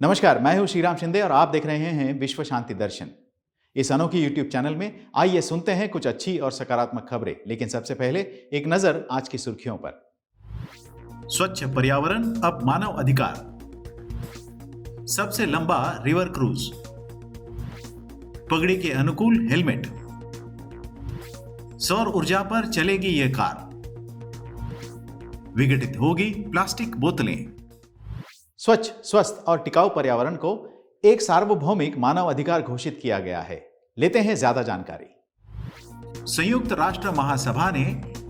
नमस्कार, मैं हूं श्रीराम शिंदे और आप देख रहे हैं विश्व शांति दर्शन। इस अनोखी यूट्यूब चैनल में आइए सुनते हैं कुछ अच्छी और सकारात्मक खबरें, लेकिन सबसे पहले एक नजर आज की सुर्खियों पर। स्वच्छ पर्यावरण अब मानव अधिकार। सबसे लंबा रिवर क्रूज। पगड़ी के अनुकूल हेलमेट। सौर ऊर्जा पर चलेगी ये कार। विघटित होगी प्लास्टिक बोतलें। स्वच्छ, स्वस्थ और टिकाऊ पर्यावरण को एक सार्वभौमिक मानव अधिकार घोषित किया गया है। लेते हैं ज्यादा जानकारी। संयुक्त राष्ट्र महासभा ने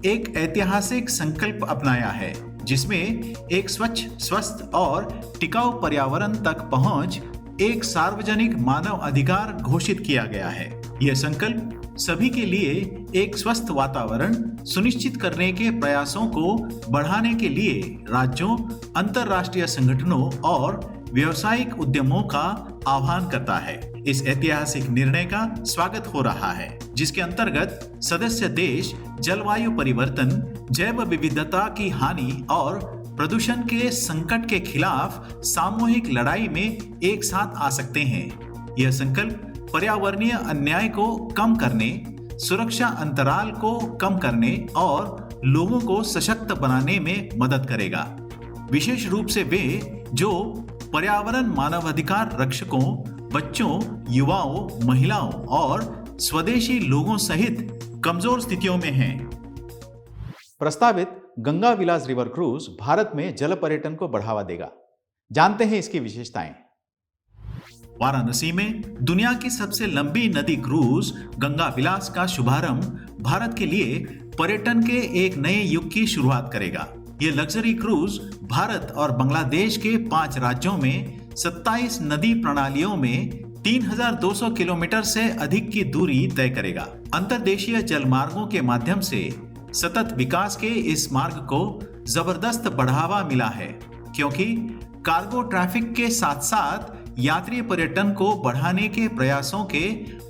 एक ऐतिहासिक संकल्प अपनाया है, जिसमें एक स्वच्छ, स्वस्थ और टिकाऊ पर्यावरण तक पहुंच एक सार्वजनिक मानव अधिकार घोषित किया गया है। यह संकल्प सभी के लिए एक स्वस्थ वातावरण सुनिश्चित करने के प्रयासों को बढ़ाने के लिए राज्यों, अंतर्राष्ट्रीय संगठनों और व्यावसायिक उद्यमों का आह्वान करता है। इस ऐतिहासिक निर्णय का स्वागत हो रहा है, जिसके अंतर्गत सदस्य देश जलवायु परिवर्तन, जैव विविधता की हानि और प्रदूषण के संकट के खिलाफ सामूहिक लड़ाई में एक साथ आ सकते हैं। यह संकल्प पर्यावरणीय अन्याय को कम करने, सुरक्षा अंतराल को कम करने और लोगों को सशक्त बनाने में मदद करेगा। विशेष रूप से वे जो पर्यावरण मानवाधिकार रक्षकों, बच्चों, युवाओं, महिलाओं और स्वदेशी लोगों सहित कमजोर स्थितियों में हैं। प्रस्तावित गंगा विलास रिवर क्रूज भारत में जल पर्यटन को बढ़ावा देगा। जानते हैं इसकी विशेषताएं। वाराणसी में दुनिया की सबसे लंबी नदी क्रूज गंगा विलास का शुभारंभ भारत के लिए पर्यटन के एक नए युग की शुरुआत करेगा। यह लग्जरी क्रूज भारत और बांग्लादेश के 5 राज्यों में 27 नदी प्रणालियों में 3200 किलोमीटर से अधिक की दूरी तय करेगा। अंतर्देशीय जल मार्गों के माध्यम से सतत विकास के इस मार्ग को जबरदस्त बढ़ावा मिला है, क्योंकि कार्गो ट्रैफिक के साथ साथ यात्री पर्यटन को बढ़ाने के प्रयासों के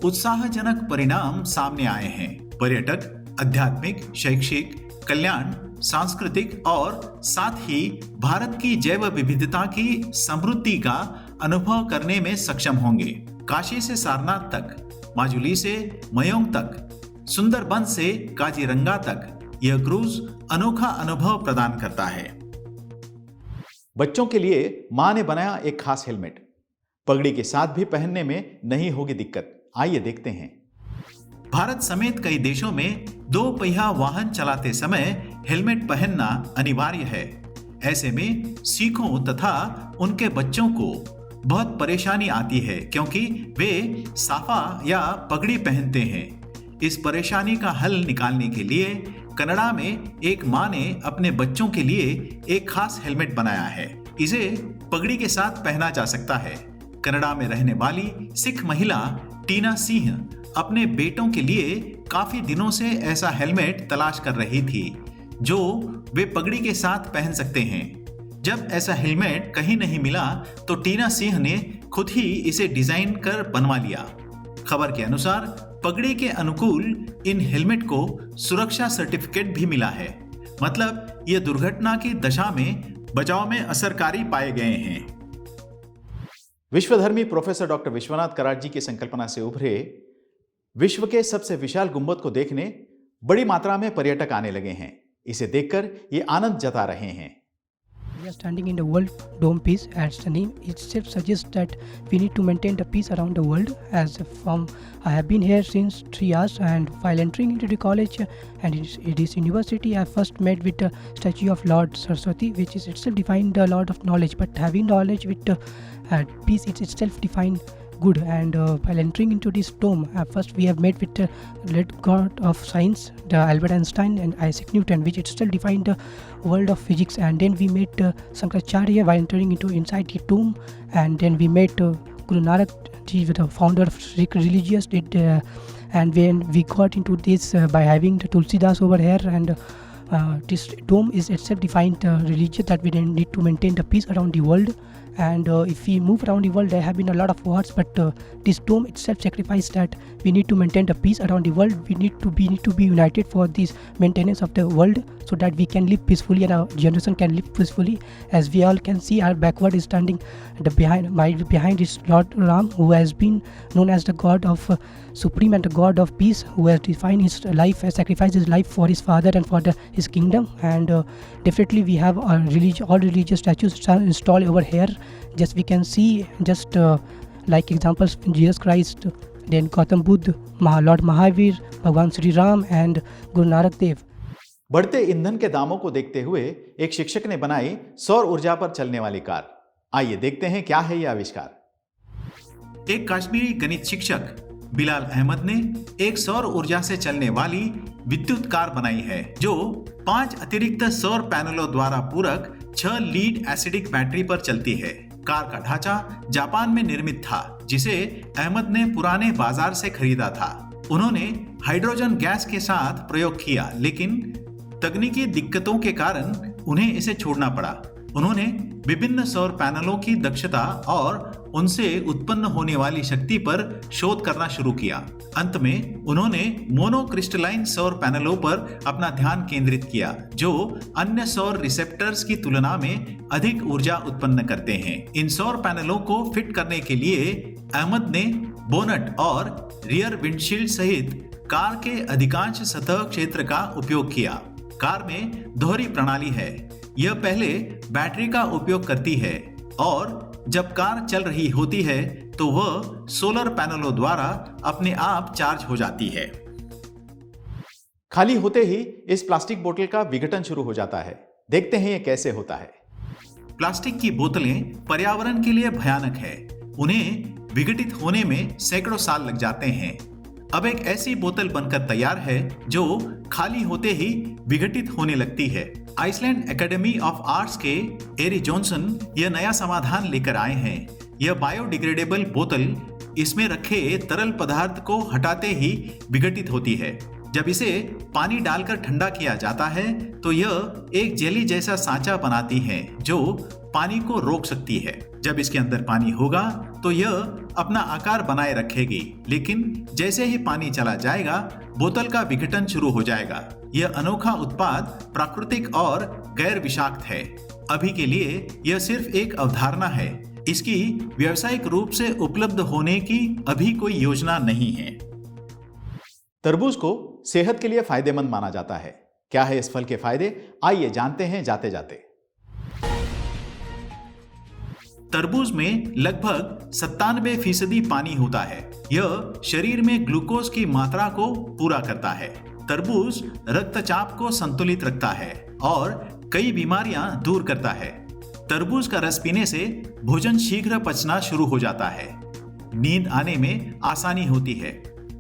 उत्साहजनक परिणाम सामने आए हैं। पर्यटक आध्यात्मिक, शैक्षिक, कल्याण, सांस्कृतिक और साथ ही भारत की जैव विविधता की समृद्धि का अनुभव करने में सक्षम होंगे। काशी से सारनाथ तक, माजुली से मयोंग तक, सुंदरबन से काजीरंगा तक यह क्रूज अनोखा अनुभव प्रदान करता है। बच्चों के लिए मां ने बनाया एक खास हेलमेट। पगड़ी के साथ भी पहनने में नहीं होगी दिक्कत। आइए देखते हैं। भारत समेत कई देशों में 2 पहिया वाहन चलाते समय हेलमेट पहनना अनिवार्य है। ऐसे में सिखों तथा उनके बच्चों को बहुत परेशानी आती है, क्योंकि वे साफा या पगड़ी पहनते हैं। इस परेशानी का हल निकालने के लिए कनाडा में एक मां ने अपने बच्चों के लिए एक खास हेलमेट बनाया है। इसे पगड़ी के साथ पहना जा सकता है। कनाडा में रहने वाली सिख महिला टीना सिंह अपने बेटों के लिए काफी दिनों से ऐसा हेलमेट तलाश कर रही थी, जो वे पगड़ी के साथ पहन सकते हैं। जब ऐसा हेलमेट कहीं नहीं मिला तो टीना सिंह ने खुद ही इसे डिजाइन कर बनवा लिया। खबर के अनुसार पगड़ी के अनुकूल इन हेलमेट को सुरक्षा सर्टिफिकेट भी मिला है। मतलब ये दुर्घटना की दशा में बचाव में असरकारी पाए गए हैं। विश्वधर्मी प्रोफेसर डॉक्टर विश्वनाथ कराड जी की संकल्पना से उभरे विश्व के सबसे विशाल गुंबद को देखने बड़ी मात्रा में पर्यटक आने लगे हैं। इसे देखकर ये आनंद जता रहे हैं। We are standing in the World Dome Peace, as the name itself suggests that we need to maintain the peace around the world. I have been here since 3 years, and while entering into the college and it is university, I first met with the statue of Lord Saraswati, which is itself defined the Lord of knowledge. But having knowledge with peace, it's itself defined good. And while entering into this dome, first we have met with the late god of science, the Albert Einstein and Isaac Newton, which itself defined the world of physics. And then we met Shankaracharya while entering into inside the tomb. And then we met Guru Nanak ji, the founder of Sikh religious. And when we got into this by having the Tulsidas over here, and this dome is itself defined religion that we then need to maintain the peace around the world. And if we move around the world, there have been a lot of wars, but this dome itself sacrificed that we need to maintain the peace around the world. We need to be united for this maintenance of the world, so that we can live peacefully and our generation can live peacefully. As we all can see, our backward is standing behind is Lord Ram, who has been known as the God of supreme and the God of peace, who has defined his life, has sacrificed his life for his father and for his kingdom. And definitely we have all religious statues installed over here. Just we can see just like examples, Jesus Christ, then Gautam Buddha, Lord Mahavir, Bhagwan Sri Ram and Guru Nanak Dev. बढ़ते ईंधन के दामों को देखते हुए एक शिक्षक ने बनाई सौर ऊर्जा पर चलने वाली कार। आइए देखते हैं क्या है यह आविष्कार। एक कश्मीरी गणित शिक्षक बिलाल अहमद ने एक सौर ऊर्जा से चलने वाली विद्युत कार बनाई है, जो 5 अतिरिक्त सौर पैनलों द्वारा पूरक 6 लीड एसिडिक बैटरी पर चलती है। कार का ढांचा जापान में निर्मित था, जिसे अहमद ने पुराने बाजार से खरीदा था। उन्होंने हाइड्रोजन गैस के साथ प्रयोग किया, लेकिन तकनीकी दिक्कतों के कारण उन्हें इसे छोड़ना पड़ा। उन्होंने विभिन्न सौर पैनलों की दक्षता और उनसे उत्पन्न होने वाली शक्ति पर शोध करना शुरू किया। अंत में उन्होंने मोनोक्रिस्टलाइन सौर पैनलों पर अपना ध्यान केंद्रित किया, जो अन्य सौर रिसेप्टर्स की तुलना में अधिक ऊर्जा उत्पन्न करते हैं। इन सौर पैनलों को फिट करने के लिए अहमद ने बोनट और रियर विंडशील्ड सहित कार के अधिकांश सतह क्षेत्र का उपयोग किया। कार में दोहरी प्रणाली है। यह पहले बैटरी का उपयोग करती है और जब कार चल रही होती है तो वह सोलर पैनलों द्वारा अपने आप चार्ज हो जाती है। खाली होते ही इस प्लास्टिक बोतल का विघटन शुरू हो जाता है। देखते हैं यह कैसे होता है। प्लास्टिक की बोतलें पर्यावरण के लिए भयानक है। उन्हें विघटित होने में सैकड़ों साल लग जाते हैं। अब एक ऐसी बोतल बनकर तैयार है जो खाली होते ही विघटित होने लगती है। आइसलैंड एकेडमी ऑफ आर्ट्स के एरी जॉनसन यह नया समाधान लेकर आए हैं। यह बायोडिग्रेडेबल बोतल इसमें रखे तरल पदार्थ को हटाते ही विघटित होती है। जब इसे पानी डालकर ठंडा किया जाता है तो यह एक जेली जैसा सांचा बनाती है, जो पानी को रोक सकती है। जब इसके अंदर पानी होगा तो यह अपना आकार बनाए रखेगी, लेकिन जैसे ही पानी चला जाएगा बोतल का विघटन शुरू हो जाएगा। यह अनोखा उत्पाद प्राकृतिक और गैर विषाक्त है। अभी के लिए यह सिर्फ एक अवधारणा है। इसकी व्यावसायिक रूप से उपलब्ध होने की अभी कोई योजना नहीं है। तरबूज को सेहत के लिए फायदेमंद माना जाता है। क्या है इस फल के फायदे? आइए जानते हैं जाते जाते। तरबूज में लगभग 97% पानी होता है। यह शरीर में ग्लूकोज की मात्रा को पूरा करता है। तरबूज रक्तचाप को संतुलित रखता है और कई बीमारियां दूर करता है। तरबूज का रस पीने से भोजन शीघ्र पचना शुरू हो जाता है। नींद आने में आसानी होती है।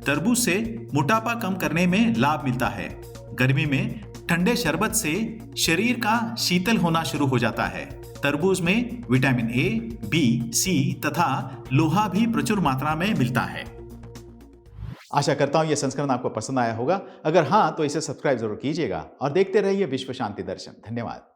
तरबूज से मोटापा कम करने में लाभ मिलता है। गर्मी में ठंडे शरबत से शरीर का शीतल होना शुरू हो जाता है। तरबूज में विटामिन ए, बी, सी तथा लोहा भी प्रचुर मात्रा में मिलता है। आशा करता हूं यह संस्करण आपको पसंद आया होगा। अगर हां तो इसे सब्सक्राइब जरूर कीजिएगा और देखते रहिए विश्व शांति दर्शन। धन्यवाद।